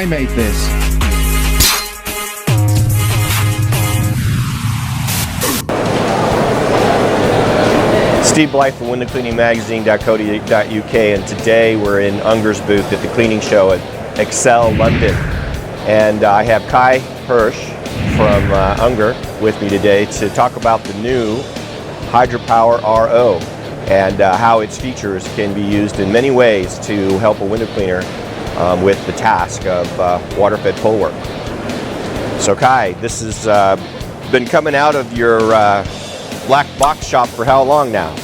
I made this. Steve Blythe from windowcleaningmagazine.co.uk, and today we're in Unger's booth at the cleaning show at Excel London. And I have Kai Hirsch from Unger with me today to talk about the new HydroPower RO and how its features can be used in many ways to help a window cleaner with the task of water-fed pull work. So Kai, this has been coming out of your black box shop for how long now?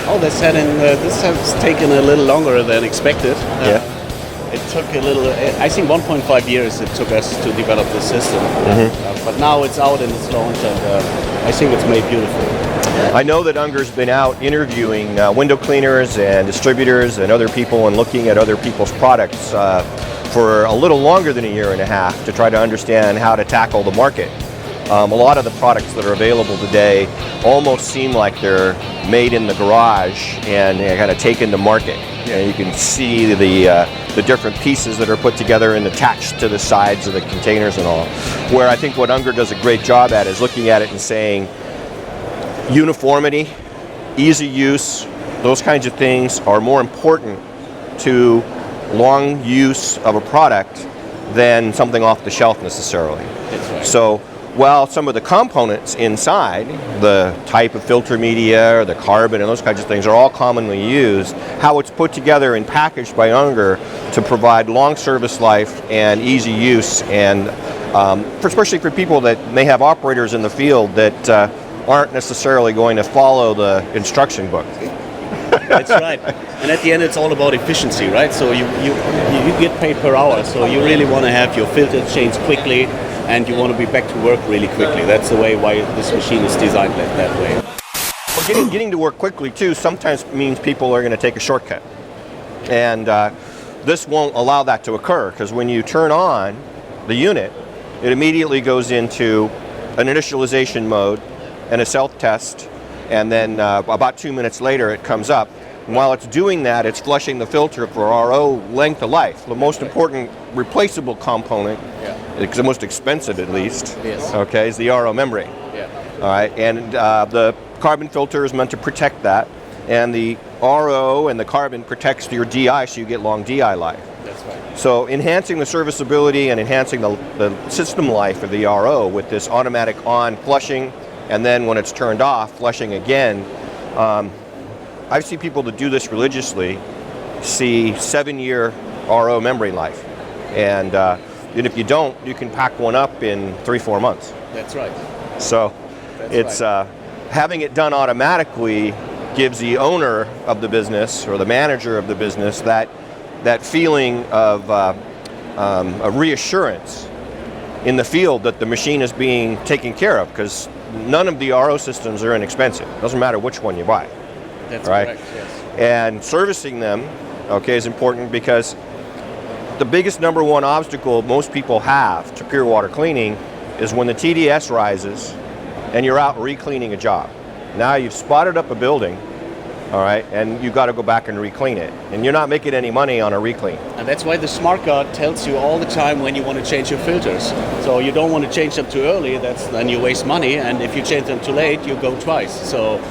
Oh, this has taken a little longer than expected. Yeah. It took a little, I think 1.5 years it took us to develop the system. But now it's out and it's launched, and I think it's made beautiful. I know that Unger's been out interviewing window cleaners and distributors and other people and looking at other people's products for a little longer than a year and a half to try to understand how to tackle the market. A lot of the products that are available today almost seem like they're made in the garage and kind of taken to market. You know, you can see the different pieces that are put together and attached to the sides of the containers and all. Where I think what Unger does a great job at is looking at it and saying uniformity, easy use, those kinds of things are more important to long use of a product than something off the shelf necessarily. That's right. So while some of the components inside, the type of filter media, or the carbon and those kinds of things are all commonly used, how it's put together and packaged by Unger to provide long service life and easy use, and especially for people that may have operators in the field that aren't necessarily going to follow the instruction book. That's right. And at the end it's all about efficiency, right? So you get paid per hour, so you really want to have your filter changed quickly, and you want to be back to work really quickly. That's the way why this machine is designed that way. Well, getting to work quickly too sometimes means people are going to take a shortcut, and this won't allow that to occur, because when you turn on the unit, it immediately goes into an initialization mode and a self-test, and then about 2 minutes later it comes up. And while it's doing that, it's flushing the filter for RO length of life. The most important replaceable component, it's the most expensive at least, okay, is the RO membrane. All right, and the carbon filter is meant to protect that, and the RO and the carbon protects your DI, so you get long DI life. That's right. So enhancing the serviceability and enhancing the system life of the RO with this automatic on flushing, and then when it's turned off, flushing again. I've seen people that do this religiously see 7-year RO membrane life. And if you don't, you can pack one up in 3-4 months. That's right. So having it done automatically gives the owner of the business or the manager of the business that feeling of a reassurance in the field that the machine is being taken care of, because none of the RO systems are inexpensive. It doesn't matter which one you buy. That's right? Correct, yes. And servicing them, okay, is important, because the biggest number one obstacle most people have to pure water cleaning is when the TDS rises and you're out re-cleaning a job. Now you've spotted up a building, all right, and you've got to go back and re-clean it. And you're not making any money on a re-clean. And that's why the smart card tells you all the time when you want to change your filters. So you don't want to change them too early, then you waste money, and if you change them too late, you go twice. So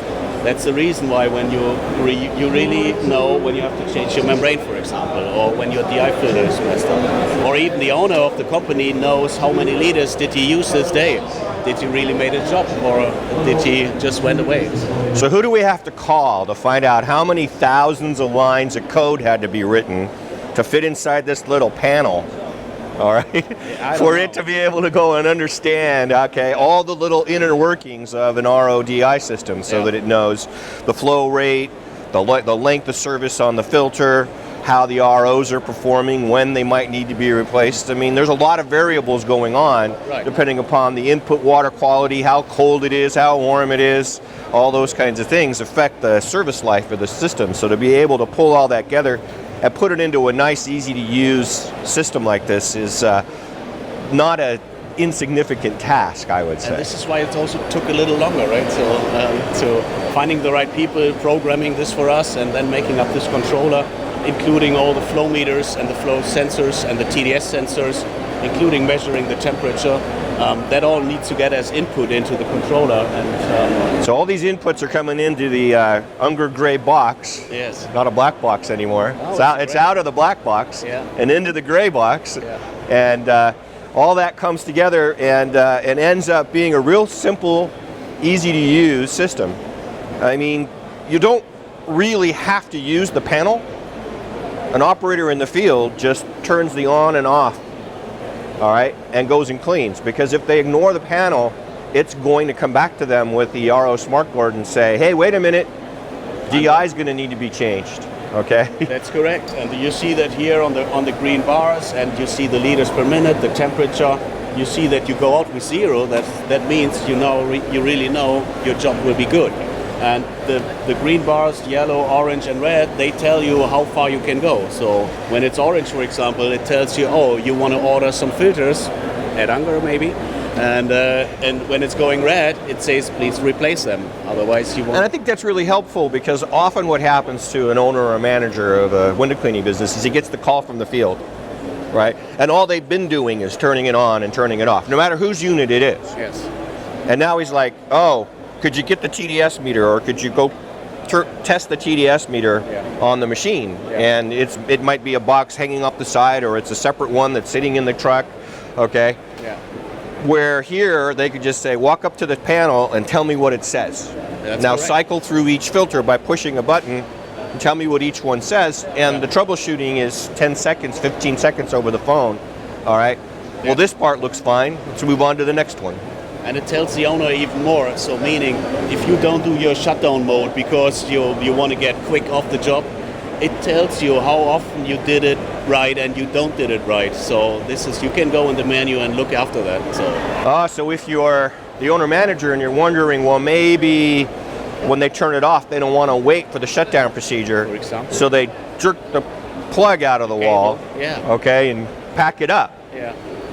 that's the reason why when you really know when you have to change your membrane, for example, or when your DI filter is messed up. Or even the owner of the company knows how many liters did he use this day. Did he really made a job, or did he just went away? So who do we have to call to find out how many thousands of lines of code had to be written to fit inside this little panel? All right, for it to be able to go and understand, okay, all the little inner workings of an RODI system, so that it knows the flow rate, the length of service on the filter, how the ROs are performing, when they might need to be replaced. I mean, there's a lot of variables going on, depending upon the input water quality, how cold it is, how warm it is, all those kinds of things affect the service life of the system. So to be able to pull all that together and put it into a nice, easy to use system like this is not an insignificant task, I would say. And this is why it also took a little longer, right? So finding the right people, programming this for us, and then making up this controller. including all the flow meters and the flow sensors and the TDS sensors, including measuring the temperature. That all needs to get as input into the controller. And so all these inputs are coming into the Unger gray box. yes. Not a black box anymore. No, It's out of the black box and into the gray box. And all that comes together and ends up being a real simple, easy to use system. I mean, you don't really have to use the panel. An operator in the field just turns the on and off, all right, and goes and cleans. Because if they ignore the panel, it's going to come back to them with the RO smart board and say, hey, wait a minute, DI is going to need to be changed, okay? That's correct. And you see that here on the green bars, and you see the liters per minute, the temperature. You see that you go out with 0. That means you really know your job will be good. And the green bars, yellow, orange, and red, they tell you how far you can go. So when it's orange, for example, it tells you, oh, you want to order some filters at Unger maybe. And when it's going red, it says, please replace them. Otherwise, you won't. And I think that's really helpful, because often what happens to an owner or a manager of a window cleaning business is he gets the call from the field, right? And all they've been doing is turning it on and turning it off, no matter whose unit it is. Yes. And now he's like, oh, could you get the TDS meter, or could you go test the TDS meter on the machine? And it might be a box hanging up the side, or it's a separate one that's sitting in the truck, okay? Where here, they could just say, walk up to the panel and tell me what it says. That's now correct. cycle through each filter by pushing a button and tell me what each one says, and the troubleshooting is 10 seconds, 15 seconds over the phone, all right? Well, this part looks fine. Let's move on to the next one. And it tells the owner even more. So meaning, if you don't do your shutdown mode because you want to get quick off the job, it tells you how often you did it right and you don't did it right. So you can go in the menu and look after that. So if you're the owner manager and you're wondering, well, maybe when they turn it off, they don't want to wait for the shutdown procedure. For example. So they jerk the plug out of the wall, okay, and pack it up.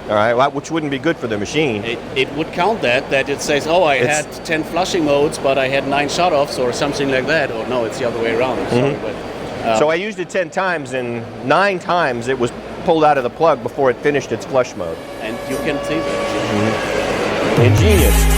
All right, which wouldn't be good for the machine. It would count that it says, oh, I had 10 flushing modes, but I had 9 shutoffs or something like that. Or no, it's the other way around. Sorry, but, so I used it 10 times, and 9 times it was pulled out of the plug before it finished its flush mode. And you can see that. Ingenious.